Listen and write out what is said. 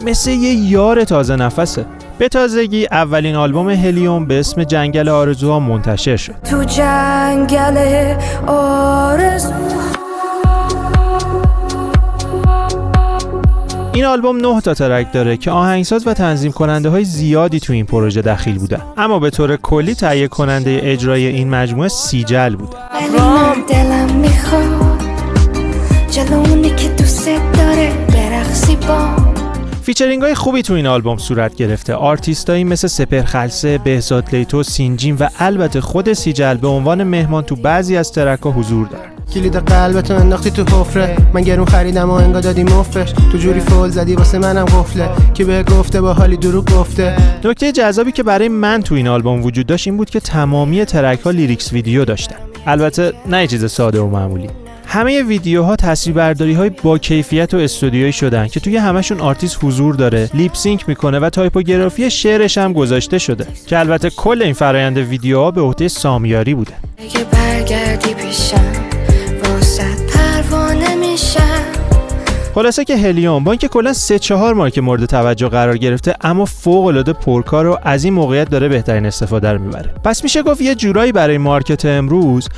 مثل یه یار تازه نفسه. به تازگی اولین آلبوم هلیوم به اسم جنگل آرزوها منتشر شد. تو جنگل آرزوها. این آلبوم 9 تا ترک داره که آهنگساز و تنظیم کننده های زیادی تو این پروژه دخیل بودن، اما به طور کلی تهیه کننده اجرای این مجموعه سیجل بوده. دلم میخواد جلونی که دوست داره برقصی با. فیچرینگ های خوبی تو این آلبوم صورت گرفته. آرتیستایی مثل سپر خلسه، بهزاد لیتو، سینجیم و البته خود سیجل به عنوان مهمان تو بعضی از ترک ها حضور دارن. کلید قلبتو انداختی تو حفره، من گرون خریدم و انگار دادی مفرش، تو جوری فول زدی واسه منم قفله، کی به گفته با حالی دروغ گفته. نکته جذابی که برای من تو این آلبوم وجود داشت این بود که تمامی ترک ها لیریکس ویدیو داشتن. البته نه یه چیز ساده و معمولی. همه ویدیوها تصویربرداری های با کیفیت و استودیویی شدن که توی همشون آرتیست حضور داره، لیپ سینک میکنه و تایپوگرافی شعرش هم گذاشته شده که البته کل این فرآیند ویدیوها به عهده سامیاری بوده. اگه برگردی پیشم واسه پروانه میشم. خلاصه که هلیوم با اینکه کلا 3-4 مارک مورد توجه قرار گرفته اما فوق العاده پرکار و از این موقعیت داره بهترین استفاده رو میبره. پس میشه گفت یه جورایی برای مارکت امروز